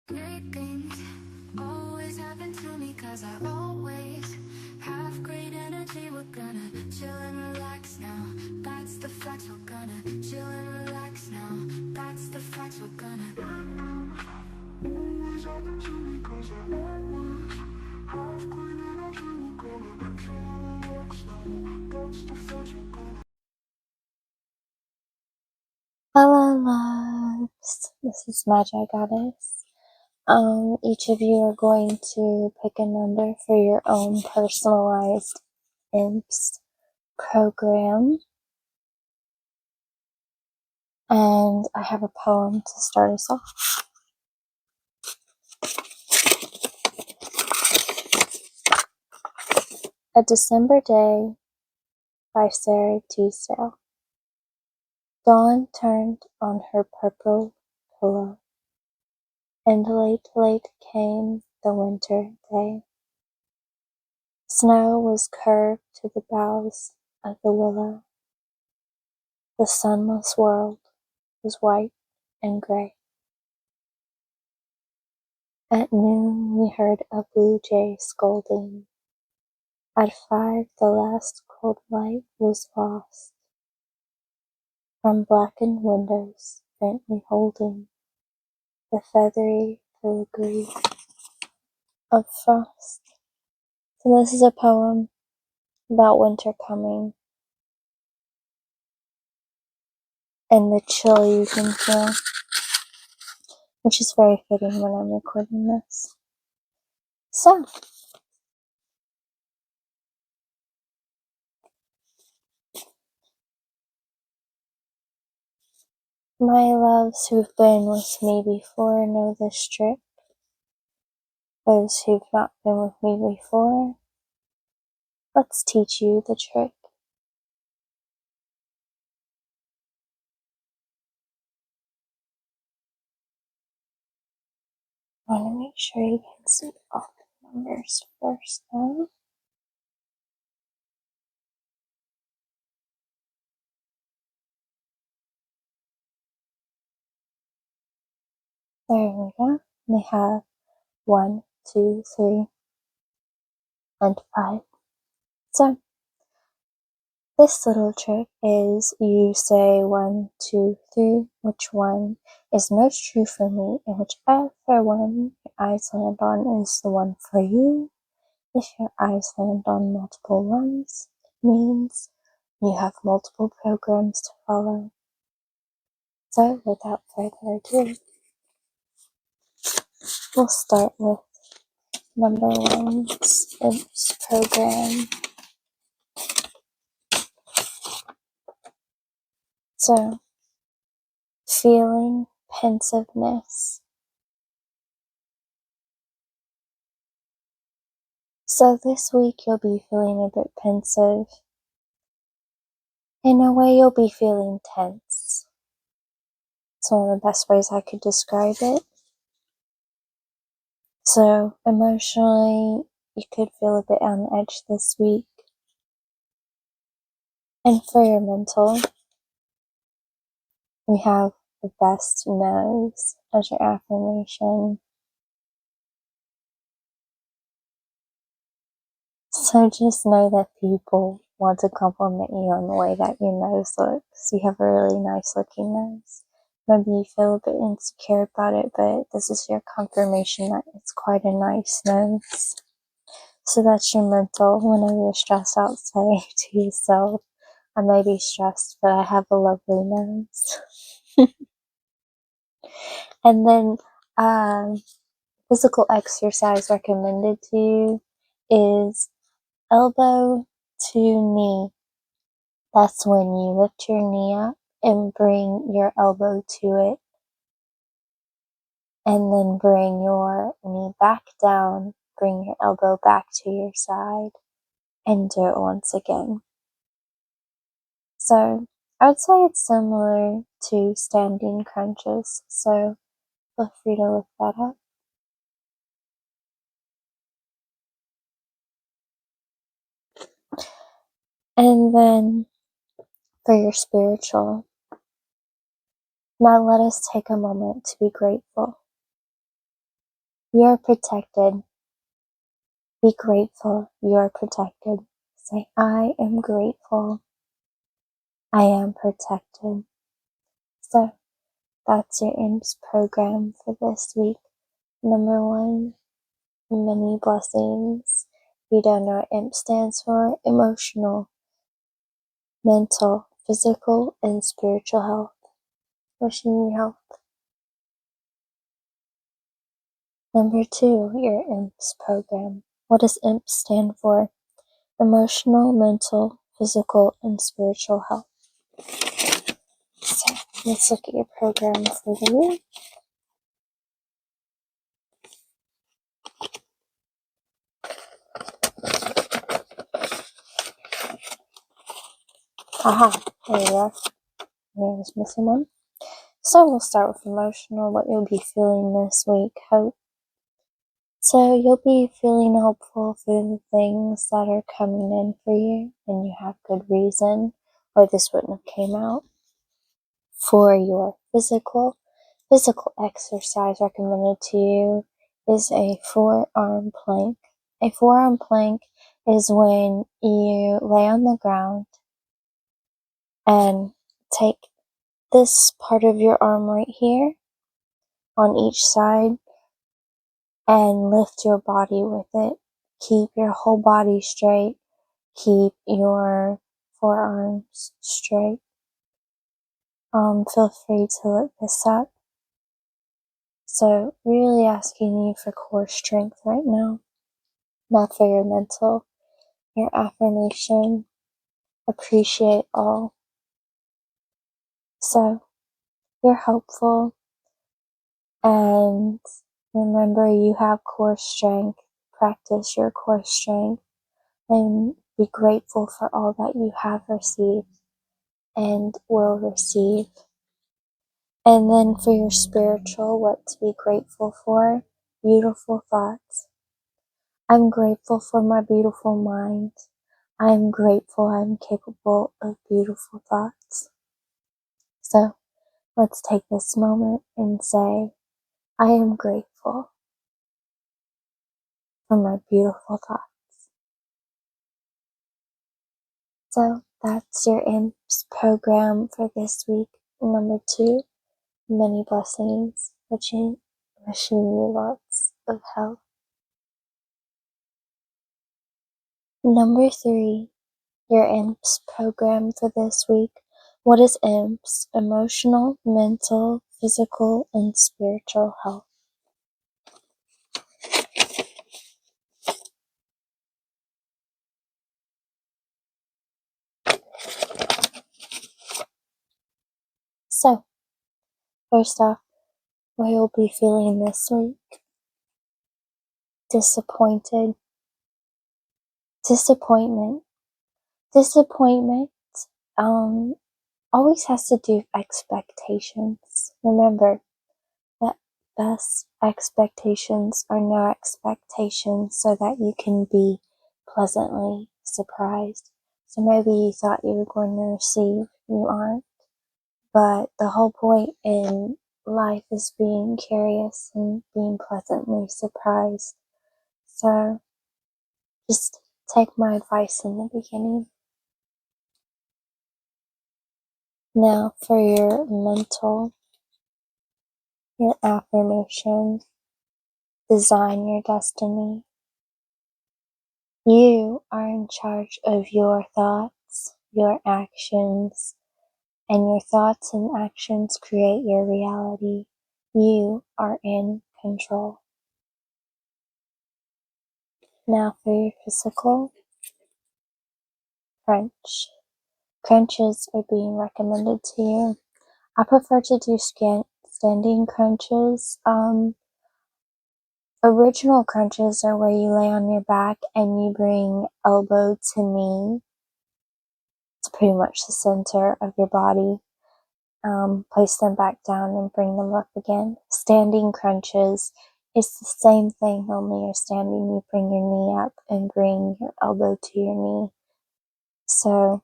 Great things always happen to me cause I always have great energy. We're gonna chill and relax now. That's the fact. We're gonna chill and relax now. That's the fact. We're gonna always happen to me cause I always have great energy. We're gonna chill and relax now. That's the fact. We're gonna Hello loves, this is Magigoddess. Each of you are going to pick a number for your own personalized Emps program. And I have a poem to start us off. A December Day by Sarah Teasdale. Dawn turned on her purple pillow, and late, late came the winter day. Snow was curved to the boughs of the willow. The sunless world was white and gray. At noon we heard a blue jay scolding. At 5 the last cold light was lost. From blackened windows faintly holding the feathery filigree of frost. So this is a poem about winter coming and the chill you can feel, which is very fitting when I'm recording this. So, my loves who've been with me before know this trick. Those who've not been with me before, let's teach you the trick. I want to make sure you can see all the numbers first though. There we go. They have 1, 2, 3, and 5. So, this little trick is you say 1, 2, 3, which one is most true for me, and whichever one your eyes land on is the one for you. If your eyes land on multiple ones, it means you have multiple programs to follow. So, without further ado, we'll start with number 1's Emps program. So, feeling pensiveness. So this week you'll be feeling a bit pensive. In a way, you'll be feeling tense. It's one of the best ways I could describe it. So emotionally, you could feel a bit on edge this week. And for your mental, we have the best knows as your affirmation. So just know that people want to compliment you on the way that your nose looks. You have a really nice looking nose. Maybe you feel a bit insecure about it, but this is your confirmation that it's quite a nice nose. So that's your mental. Whenever you're stressed out, say to yourself, I may be stressed, but I have a lovely nose. And then physical exercise recommended to you is elbow to knee. That's when you lift your knee up and bring your elbow to it. And then bring your knee back down, bring your elbow back to your side, and do it once again. So I would say it's similar to standing crunches, so feel free to look that up. And then for your spiritual, now let us take a moment to be grateful. You are protected. Be grateful you are protected. Say, I am grateful. I am protected. So that's your Emps program for this week. Number 1, many blessings. If you don't know what Emp stands for, emotional, mental, physical, and spiritual health. Wishing you health. Number 2, your Emps program. What does Emps stand for? Emotional, mental, physical, and spiritual health. So let's look at your program for the week. Aha, there you are. There's missing one. So we'll start with emotional, what you'll be feeling this week. Hope. So you'll be feeling hopeful for the things that are coming in for you, and you have good reason, or this wouldn't have came out. For your physical exercise recommended to you is a forearm plank. A forearm plank is when you lay on the ground and take this part of your arm right here on each side and lift your body with it. Keep your whole body straight. Keep your forearms straight. Feel free to look this up. So really asking you for core strength right now. Now for your mental, your affirmation, appreciate all. So you're hopeful and remember you have core strength. Practice your core strength and be grateful for all that you have received and will receive. And then for your spiritual, what to be grateful for, beautiful thoughts. I'm grateful for my beautiful mind. I'm grateful I'm capable of beautiful thoughts. So let's take this moment and say, I am grateful for my beautiful thoughts. So that's your Emps program for this week. Number 2, many blessings. Wishing you lots of health. Number 3, your Emps program for this week. What is Emps? Emotional, mental, physical, and spiritual health. So, first off, what you'll be feeling this week. Disappointed. Disappointment. Disappointment always has to do with expectations. Remember that best expectations are no expectations so that you can be pleasantly surprised. So maybe you thought you were going to receive, you aren't. But the whole point in life is being curious and being pleasantly surprised. So just take my advice in the beginning. Now for your mental, your affirmation, design your destiny. You are in charge of your thoughts, your actions, and your thoughts and actions create your reality. You are in control. Now for your physical, crunch. Crunches are being recommended to you. I prefer to do standing crunches. Original crunches are where you lay on your back and you bring elbow to knee. It's pretty much the center of your body. Place them back down and bring them up again. Standing crunches is the same thing, only you're standing. You bring your knee up and bring your elbow to your knee. So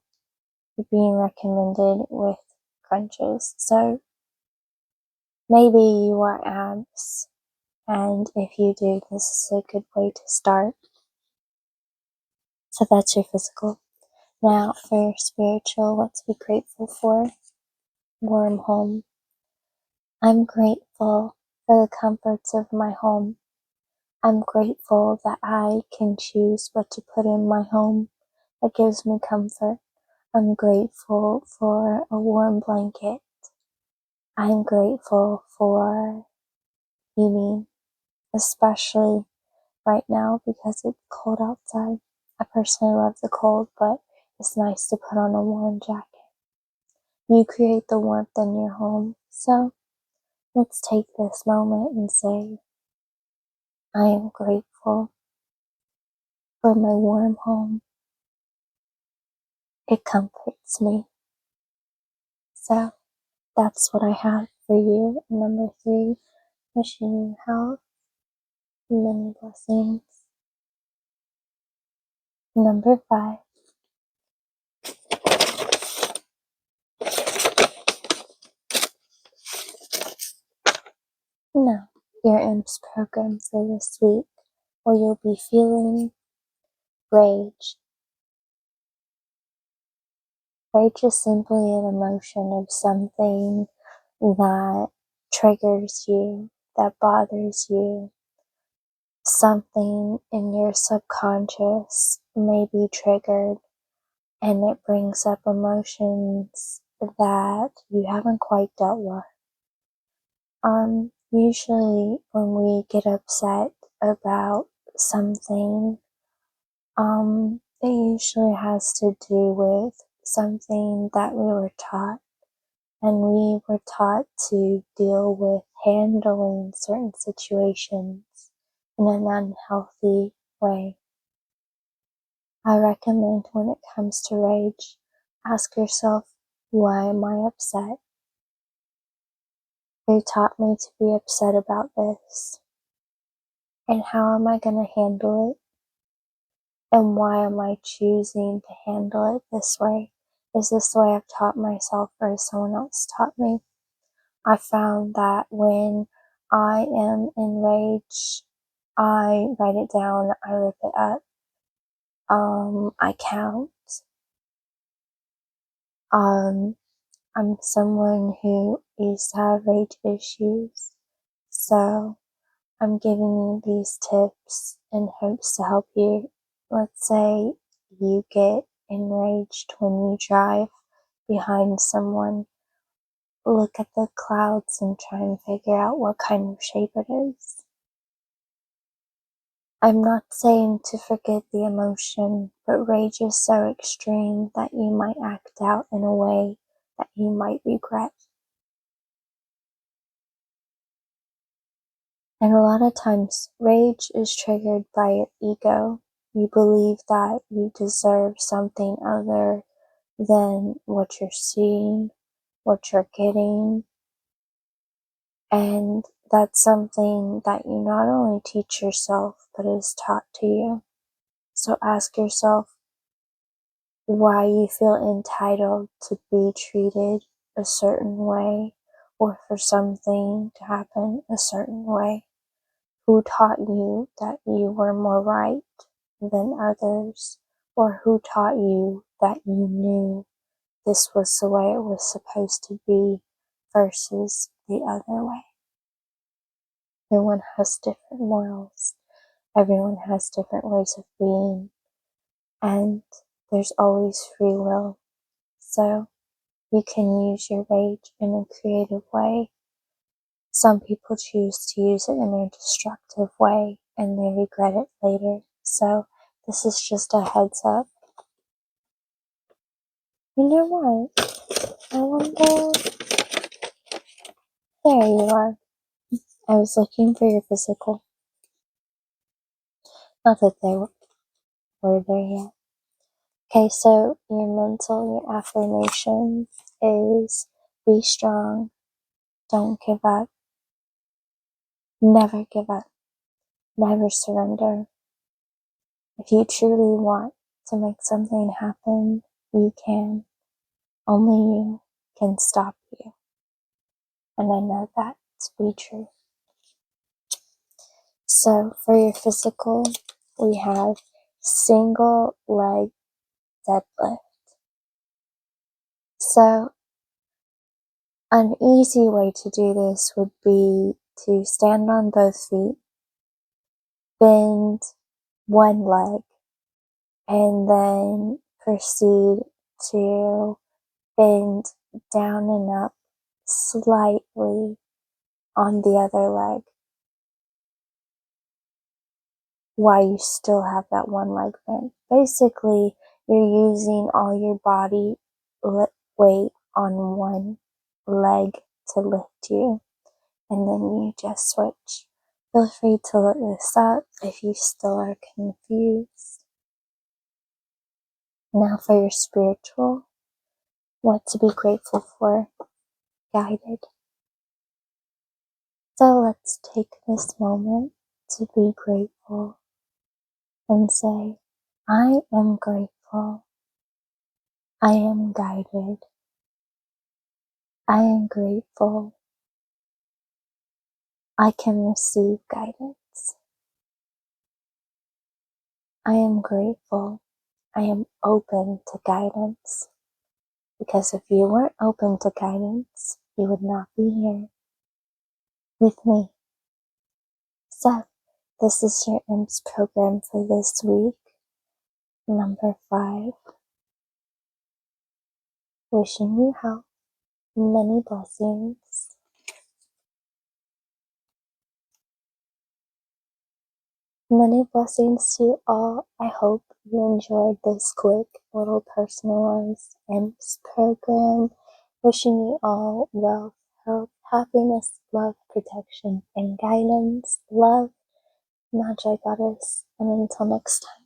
you're being recommended with crunches. So maybe you are abs And if you do, this is a good way to start. So that's your physical. Now for your spiritual, what to be grateful for. Warm home. I'm grateful for the comforts of my home. I'm grateful that I can choose what to put in my home that gives me comfort. I'm grateful for a warm blanket. I'm grateful for heating, especially right now because it's cold outside. I personally love the cold, but it's nice to put on a warm jacket. You create the warmth in your home, so let's take this moment and say, I am grateful for my warm home. It comforts me. So that's what I have for you. Number 3, wishing you health, many blessings. Number 5, now your Emps program for this week, where you'll be feeling rage. Rage is simply an emotion of something that triggers you, that bothers you. Something in your subconscious may be triggered, and it brings up emotions that you haven't quite dealt with. Usually when we get upset about something, it usually has to do with something that we were taught, and we were taught to deal with handling certain situations in an unhealthy way. I recommend when it comes to rage, ask yourself, why am I upset? Who taught me to be upset about this? And how am I going to handle it? And why am I choosing to handle it this way? Is this the way I've taught myself, or has someone else taught me? I found that when I am enraged, I write it down, I rip it up, I count. I'm someone who used to have rage issues, so I'm giving you these tips in hopes to help you. Let's say you get enraged when you drive behind someone. Look at the clouds and try and figure out what kind of shape it is. I'm not saying to forget the emotion, but rage is so extreme that you might act out in a way that you might regret. And a lot of times, rage is triggered by your ego. You believe that you deserve something other than what you're seeing, what you're getting. And that's something that you not only teach yourself, but is taught to you. So ask yourself why you feel entitled to be treated a certain way, or for something to happen a certain way. Who taught you that you were more right than others? Or who taught you that you knew this was the way it was supposed to be versus the other way? Everyone has different morals. Everyone has different ways of being. And there's always free will. So you can use your rage in a creative way. Some people choose to use it in a destructive way and they regret it later. So this is just a heads up. You know what? I wonder. There you are. I was looking for your physical. Not that they were there yet. Okay, so your mental, your affirmation is be strong, don't give up, never give up, never surrender. If you truly want to make something happen, you can. Only you can stop you. And I know that to be true. So for your physical, we have single leg deadlift. So an easy way to do this would be to stand on both feet, bend one leg, and then proceed to bend down and up slightly on the other leg while you still have that one leg bent. Basically, you're using all your body weight on one leg to lift you, and then you just switch. Feel free to look this up if you still are confused. Now for your spiritual, what to be grateful for, guided. So let's take this moment to be grateful and say, I am grateful. I am guided. I am grateful. I can receive guidance. I am grateful. I am open to guidance. Because if you weren't open to guidance, you would not be here with me. So, this is your Emps program for this week, number 5. Wishing you health, many blessings. Many blessings to you all. I hope you enjoyed this quick little personalized Emps program. Wishing you all wealth, health, happiness, love, protection, and guidance. Love, Magigoddess, and until next time.